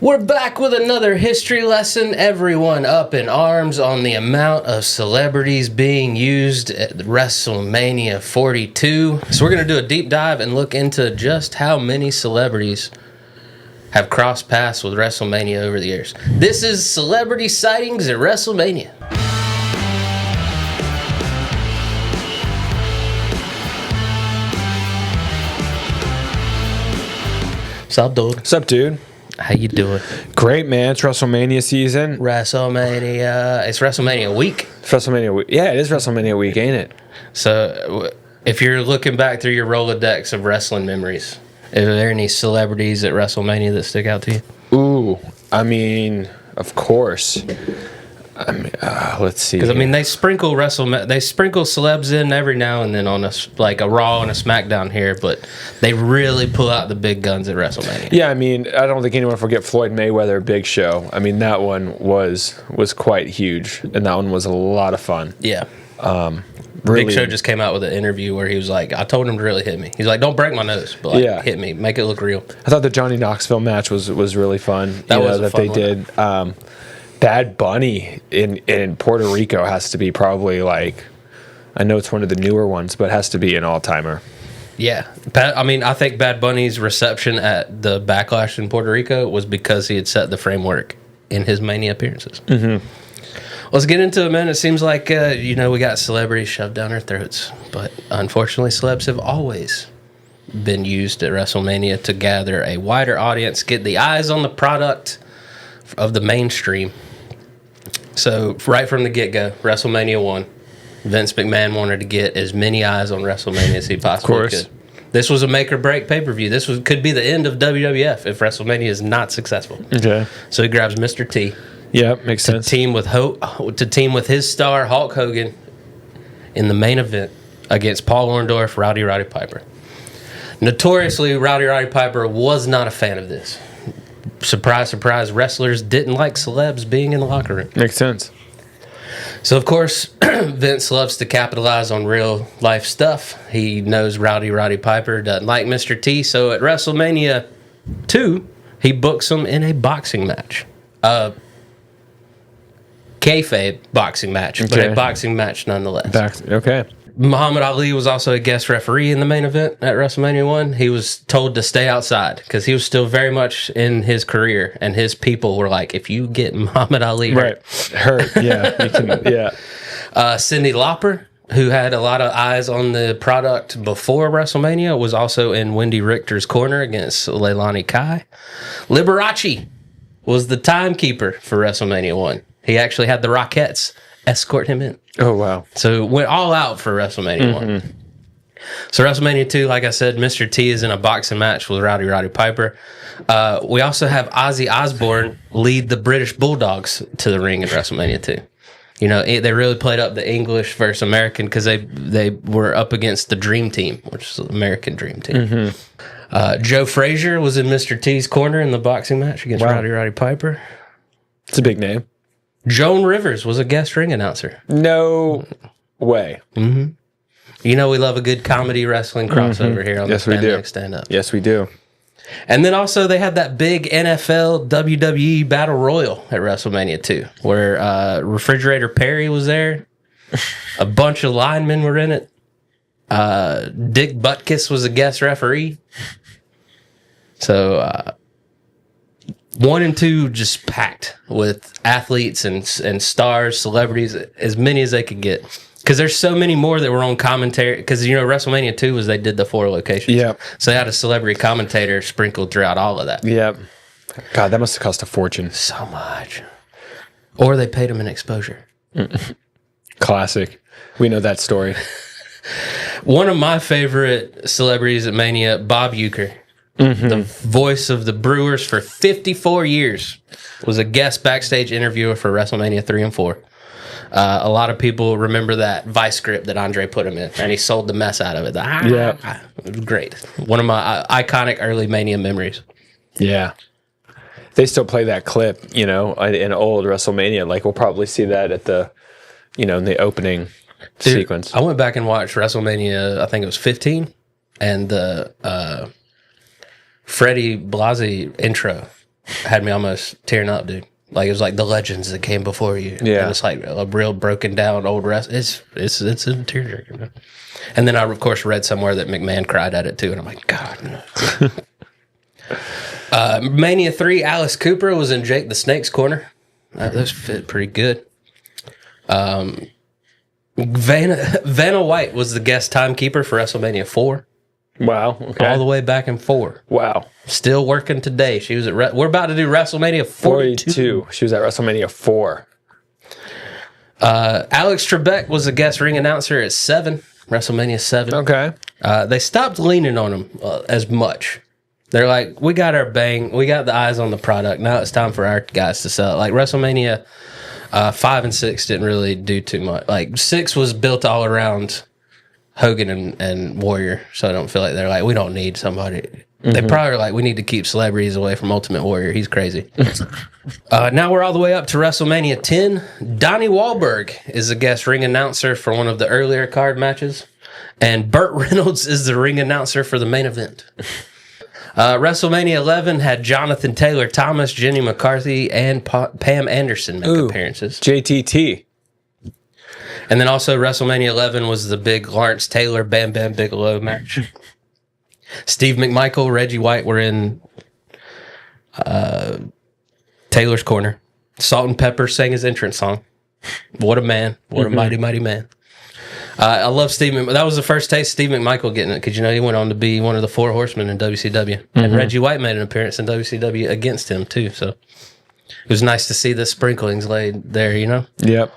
We're back with another history lesson. Everyone up in arms on the amount of celebrities being used at WrestleMania 42. So we're going to do a deep dive and look into just how many celebrities have crossed paths with WrestleMania over the years. This is Celebrity Sightings at WrestleMania. What's up, dude? What's up, dude? How you doing? Great, man. It's WrestleMania season. It's WrestleMania week. It's WrestleMania week. Yeah, it is WrestleMania week, ain't it? So if you're looking back through your Rolodex of wrestling memories, are there any celebrities at WrestleMania that stick out to you? Ooh, I mean, of course. Let's see. Because they sprinkle celebs in every now and then on a Raw and a SmackDown here, but they really pull out the big guns at WrestleMania. Yeah, I mean, I don't think anyone will forget Floyd Mayweather Big Show. I mean, that one was quite huge, and that one was a lot of fun. Yeah. Really, Big Show just came out with an interview where he was like, I told him to really hit me. He's like, don't break my nose, but hit me, make it look real. I thought the Johnny Knoxville match was really fun. That they did. Bad Bunny in Puerto Rico has to be probably I know it's one of the newer ones, but has to be an all-timer. Yeah. I think Bad Bunny's reception at the Backlash in Puerto Rico was because he had set the framework in his Mania appearances. Mm-hmm. Let's get into it, man. It seems like, we got celebrities shoved down our throats, but unfortunately, celebs have always been used at WrestleMania to gather a wider audience, get the eyes on the product of the mainstream. So right from the get-go, WrestleMania 1, Vince McMahon wanted to get as many eyes on WrestleMania as he possibly could. This was a make-or-break pay-per-view. This could be the end of WWF if WrestleMania is not successful. Okay. So he grabs Mr. T. Yeah, makes sense. To team with his star, Hulk Hogan, in the main event against Paul Orndorff, Rowdy Piper. Notoriously, Rowdy Piper was not a fan of this. Surprise, surprise, wrestlers didn't like celebs being in the locker room. Makes sense. So, of course, Vince loves to capitalize on real-life stuff. He knows Rowdy Piper doesn't like Mr. T, so at WrestleMania 2, he books him in a boxing match. Kayfabe boxing match, but a boxing match nonetheless. Okay. Muhammad Ali was also a guest referee in the main event at WrestleMania 1. He was told to stay outside because he was still very much in his career, and his people were like, if you get Muhammad Ali hurt. Yeah, you can, yeah. Cyndi Lauper, who had a lot of eyes on the product before WrestleMania, was also in Wendy Richter's corner against Leilani Kai. Liberace was the timekeeper for WrestleMania 1. He actually had the Rockettes escort him in. Oh, wow. So went all out for WrestleMania 1. So WrestleMania 2, like I said, Mr. T is in a boxing match with Rowdy Piper. We also have Ozzy Osbourne lead the British Bulldogs to the ring in WrestleMania 2. They really played up the English versus American because they were up against the Dream Team, which is the American Dream Team. Mm-hmm. Joe Frazier was in Mr. T's corner in the boxing match against Rowdy Piper. It's a big name. Joan Rivers was a guest ring announcer. No way. Mm-hmm. We love a good comedy wrestling crossover here on the Spandex StandUps. Yes, we do. And then also they had that big NFL WWE Battle Royal at WrestleMania 2, where Refrigerator Perry was there. A bunch of linemen were in it. Dick Butkus was a guest referee. So 1 and 2 just packed with athletes and stars, celebrities, as many as they could get. Because there's so many more that were on commentary. Because, WrestleMania 2 was they did the 4 locations. Yeah. So they had a celebrity commentator sprinkled throughout all of that. Yeah. God, that must have cost a fortune. So much. Or they paid him an exposure. Classic. We know that story. One of my favorite celebrities at Mania, Bob Uecker. Mm-hmm. The voice of the Brewers for 54 years, was a guest backstage interviewer for WrestleMania 3 and 4. A lot of people remember that Vice script that Andre put him in, and he sold the mess out of it. It was great. One of my iconic early Mania memories. Yeah. They still play that clip, in old WrestleMania. We'll probably see that at the, in the opening sequence. I went back and watched WrestleMania, I think it was 15, and the Freddie Blassie intro had me almost tearing up, dude. Like, it was like the legends that came before you. Yeah. And it's like a real broken down old it's a tearjerker, man. And then I, of course, read somewhere that McMahon cried at it too. And I'm like, God. Mania 3, Alice Cooper was in Jake the Snake's corner. Those fit pretty good. Vanna White was the guest timekeeper for WrestleMania 4. Wow. Okay. All the way back in 4. Wow. Still working today. She was at we're about to do WrestleMania 42. She was at WrestleMania 4. Alex Trebek was the guest ring announcer at 7, WrestleMania 7. Okay. They stopped leaning on him as much. They're like, we got our bang. We got the eyes on the product. Now it's time for our guys to sell it. Like, WrestleMania 5 and 6 didn't really do too much. Like, 6 was built all around Hogan and Warrior, so I don't feel like they're like, we don't need somebody. Mm-hmm. They probably are like, we need to keep celebrities away from Ultimate Warrior. He's crazy. Now we're all the way up to WrestleMania 10. Donnie Wahlberg is the guest ring announcer for one of the earlier card matches, and Burt Reynolds is the ring announcer for the main event. WrestleMania 11 had Jonathan Taylor Thomas, Jenny McCarthy, and Pam Anderson make appearances. JTT. And then also WrestleMania 11 was the big Lawrence Taylor, Bam Bam Bigelow match. Steve McMichael, Reggie White were in Taylor's corner. Salt and Pepper sang his entrance song. What a man. What a mighty, mighty man. I love Steve. That was the first taste of Steve McMichael getting it, because, you know, he went on to be one of the 4 horsemen in WCW. And Reggie White made an appearance in WCW against him, too. So it was nice to see the sprinklings laid there, you know? Yep.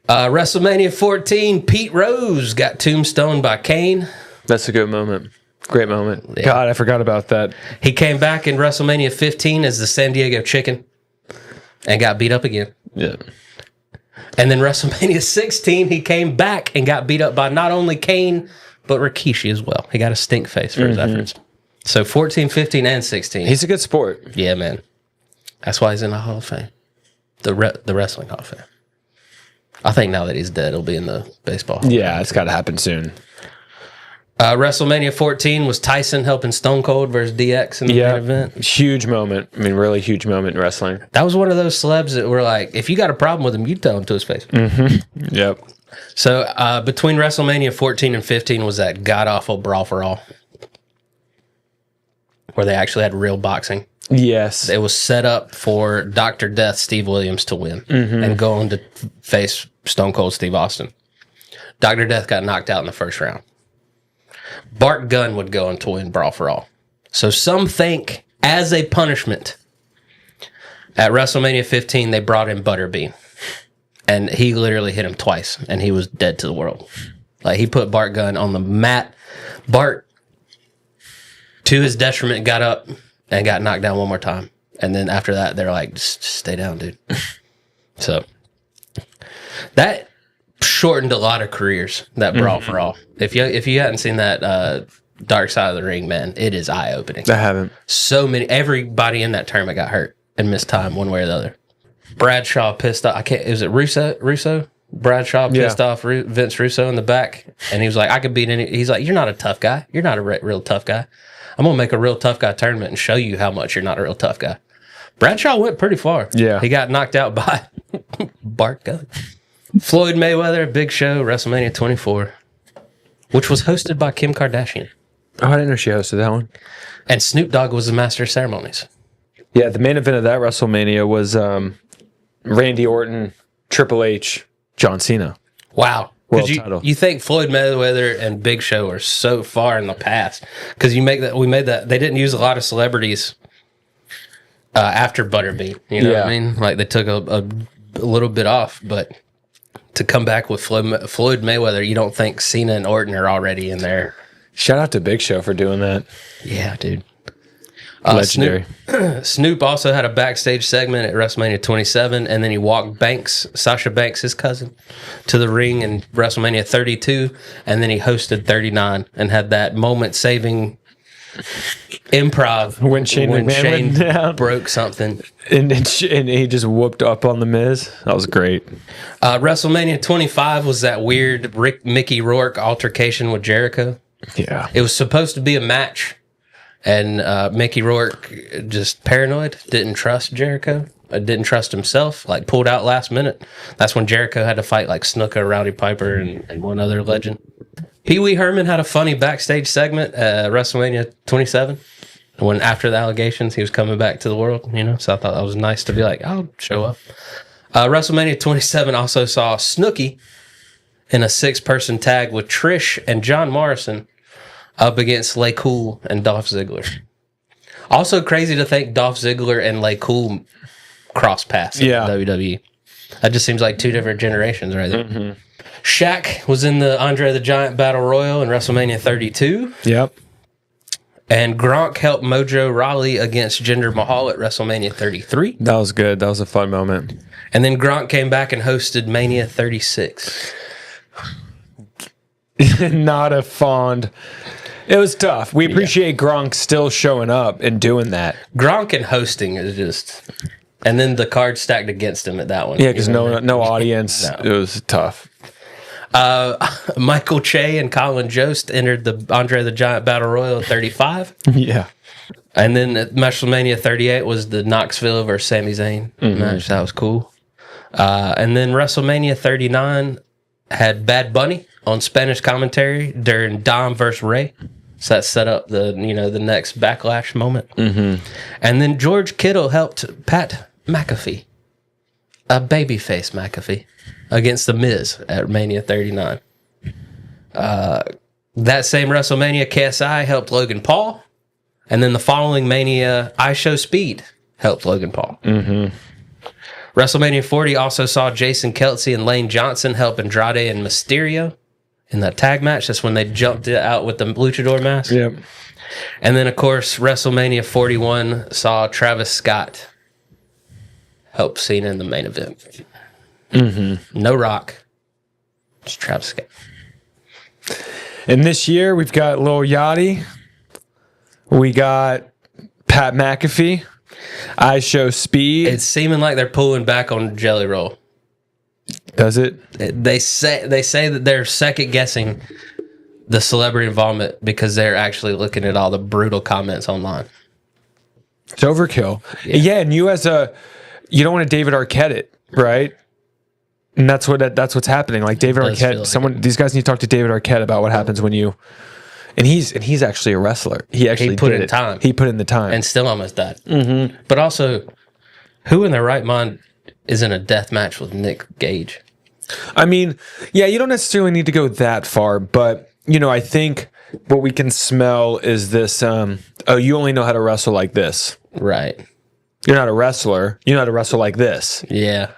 WrestleMania 14, Pete Rose got tombstoned by Kane. That's a good moment. Great moment. Yeah. God, I forgot about that. He came back in WrestleMania 15 as the San Diego Chicken and got beat up again. Yeah. And then WrestleMania 16, he came back and got beat up by not only Kane, but Rikishi as well. He got a stink face for his efforts. So 14, 15, and 16. He's a good sport. Yeah, man. That's why he's in the Hall of Fame. The Wrestling Hall of Fame. I think now that he's dead, he'll be in the baseball Hall of Fame. Yeah, it's got to happen soon. WrestleMania 14 was Tyson helping Stone Cold versus DX in the main event. Huge moment. I mean, really huge moment in wrestling. That was one of those celebs that were like, if you got a problem with him, you tell him to his face. Mm-hmm. Yep. So between WrestleMania 14 and 15 was that god-awful Brawl for All, where they actually had real boxing. Yes. It was set up for Dr. Death Steve Williams to win and go on to face Stone Cold Steve Austin. Dr. Death got knocked out in the first round. Bart Gunn would go on to win Brawl for All. So some think, as a punishment, at WrestleMania 15, they brought in Butterbean. And he literally hit him twice, and he was dead to the world. Like, he put Bart Gunn on the mat. Bart, to his detriment, got up and got knocked down one more time. And then after that, they're like, just stay down, dude. So, that shortened a lot of careers, that Brawl for All. If you hadn't seen that Dark Side of the Ring, man, it is eye-opening. I haven't. So many, everybody in that tournament got hurt and missed time one way or the other. Bradshaw pissed off. Is it Russo? Bradshaw pissed off Vince Russo in the back, and he was like, I could beat any. He's like, you're not a tough guy. You're not a real tough guy. I'm going to make a real tough guy tournament and show you how much you're not a real tough guy. Bradshaw went pretty far. Yeah. He got knocked out by Bart Gunn. Floyd Mayweather, Big Show, WrestleMania 24, which was hosted by Kim Kardashian. Oh, I didn't know she hosted that one. And Snoop Dogg was the master of ceremonies. Yeah, the main event of that WrestleMania was Randy Orton, Triple H, John Cena. Wow. World title. You think Floyd Mayweather and Big Show are so far in the past. Because we made that, they didn't use a lot of celebrities after Butterbean. You know what I mean? Like, they took a little bit off, but to come back with Floyd Mayweather, you don't think Cena and Orton are already in there. Shout out to Big Show for doing that. Yeah, dude. Legendary. Snoop also had a backstage segment at WrestleMania 27, and then he walked Sasha Banks, his cousin, to the ring in WrestleMania 32, and then he hosted 39 and had that moment-saving improv when Shane went down. Broke something. And he just whooped up on The Miz. That was great. WrestleMania 25 was that weird Mickey Rourke altercation with Jericho. Yeah. It was supposed to be a match. And Mickey Rourke, just paranoid, didn't trust Jericho, didn't trust himself, like pulled out last minute. That's when Jericho had to fight like Snuka, Rowdy Piper, and one other legend. Pee Wee Herman had a funny backstage segment at WrestleMania 27. When after the allegations, he was coming back to the world, so I thought that was nice to be like, I'll show up. WrestleMania 27 also saw Snooki in a 6-person tag with Trish and John Morrison up against Lay Cool and Dolph Ziggler. Also crazy to think Dolph Ziggler and Lay Cool cross paths in WWE. That just seems like 2 different generations right there. Mm-hmm. Shaq was in the Andre the Giant Battle Royal in WrestleMania 32. Yep. And Gronk helped Mojo Rawley against Jinder Mahal at WrestleMania 33. That was good. That was a fun moment. And then Gronk came back and hosted Mania 36. Not a fond. It was tough. We appreciate Gronk still showing up and doing that. Gronk and hosting is just... And then the card stacked against him at that one. Yeah, because no audience. No. It was tough. Michael Che and Colin Jost entered the Andre the Giant Battle Royal at 35. Yeah. And then at WrestleMania 38 was the Knoxville versus Sami Zayn match. That was cool. And then WrestleMania 39 had Bad Bunny on Spanish commentary during Dom versus Ray. So that set up the next Backlash moment. Mm-hmm. And then George Kittle helped Pat McAfee, a babyface McAfee, against The Miz at Mania 39. That same WrestleMania, KSI helped Logan Paul. And then the following Mania, I Show Speed helped Logan Paul. Mm-hmm. WrestleMania 40 also saw Jason Kelce and Lane Johnson help Andrade and Mysterio in that tag match. That's when they jumped it out with the luchador mask. Yep. And then, of course, WrestleMania 41 saw Travis Scott help Cena in the main event. Mm-hmm. No Rock. Just Travis Scott. And this year, we've got Lil Yachty. We got Pat McAfee. I Show Speed. It's seeming like they're pulling back on Jelly Roll. Does it? They say that they're second guessing the celebrity involvement because they're actually looking at all the brutal comments online. It's overkill. Yeah, and you don't want to David Arquette it, right? And that's what's happening. Like David Arquette, like these guys need to talk to David Arquette about what happens when you. And he's actually a wrestler. He put in time. He put in the time, and still almost died. Mm-hmm. But also, who in their right mind is in a death match with Nick Gage? I mean, yeah, you don't necessarily need to go that far, but I think what we can smell is this. You only know how to wrestle like this, right? You're not a wrestler. You know how to wrestle like this. Yeah.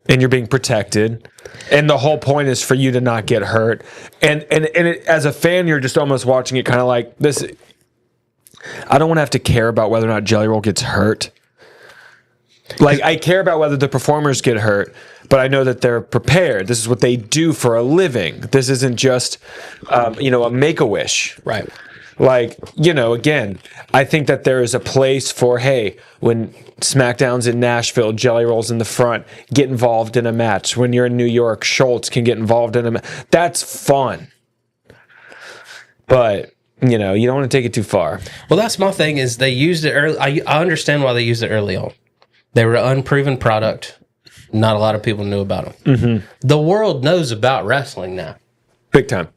And you're being protected. And the whole point is for you to not get hurt. And as a fan, you're just almost watching it kind of like this. I don't want to have to care about whether or not Jelly Roll gets hurt. Like, I care about whether the performers get hurt, but I know that they're prepared. This is what they do for a living. This isn't just, a make-a-wish. Right. Like, again, I think that there is a place for, hey, when SmackDown's in Nashville, Jelly Roll's in the front, get involved in a match. When you're in New York, Schultz can get involved in a match. That's fun. But, you don't want to take it too far. Well, that's my thing is they used it early. I understand why they used it early on. They were an unproven product. Not a lot of people knew about them. Mm-hmm. The world knows about wrestling now. Big time.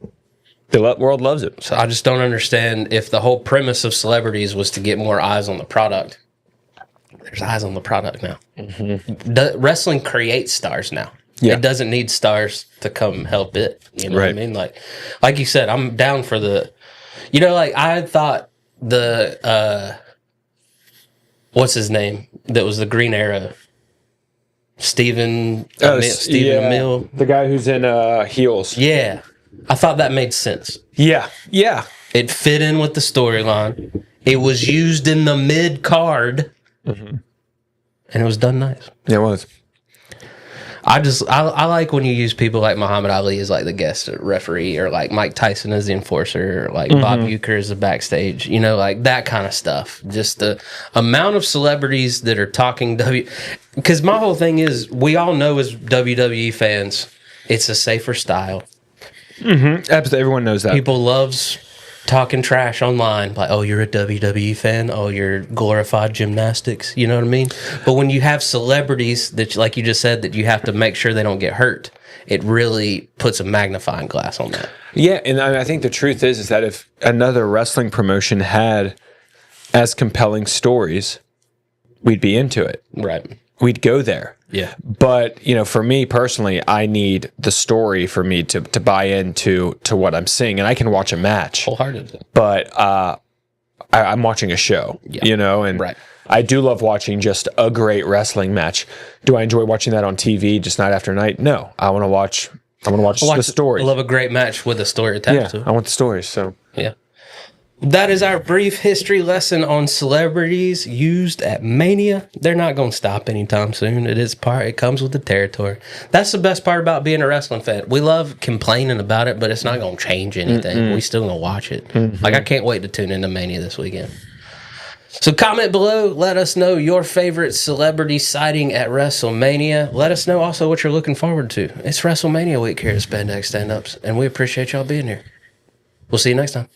The world loves it. So I just don't understand if the whole premise of celebrities was to get more eyes on the product. There's eyes on the product now. Mm-hmm. Wrestling creates stars now. Yeah. It doesn't need stars to come help it. You know what I mean? Like you said, I'm down for the... I thought the... what's his name? That was the Green Arrow. Stephen Amell. The guy who's in Heels. Yeah. I thought that made sense. Yeah. Yeah. It fit in with the storyline. It was used in the mid-card. Mm-hmm. And it was done nice. Yeah, it was. I like when you use people like Muhammad Ali as like the guest referee, or like Mike Tyson as the enforcer, or like Bob Uecker as the backstage, like that kind of stuff. Just the amount of celebrities that are talking because my whole thing is, we all know as WWE fans, it's a safer style. Mm-hmm. Absolutely, everyone knows that. People loves talking trash online, like, oh, you're a WWE fan, oh, you're glorified gymnastics, you know what I mean? But when you have celebrities that, like you just said, that you have to make sure they don't get hurt, it really puts a magnifying glass on that. Yeah, and I think the truth is that if another wrestling promotion had as compelling stories, we'd be into it. Right. We'd go there. Yeah. But, for me personally, I need the story for me to buy into what I'm seeing. And I can watch a match. Wholeheartedly. But I'm watching a show, and right. I do love watching just a great wrestling match. Do I enjoy watching that on TV just night after night? No. I want to watch the story. I love a great match with a story attached to it. I want the stories. So yeah. That is our brief history lesson on celebrities used at Mania. They're not going to stop anytime soon. It comes with the territory. That's the best part about being a wrestling fan. We love complaining about it, but it's not going to change anything. We still going to watch it. Like, I can't wait to tune into Mania this weekend. So comment below. Let us know your favorite celebrity sighting at WrestleMania. Let us know also what you're looking forward to. It's WrestleMania week here at Spandex StandUps, and we appreciate y'all being here. We'll see you next time.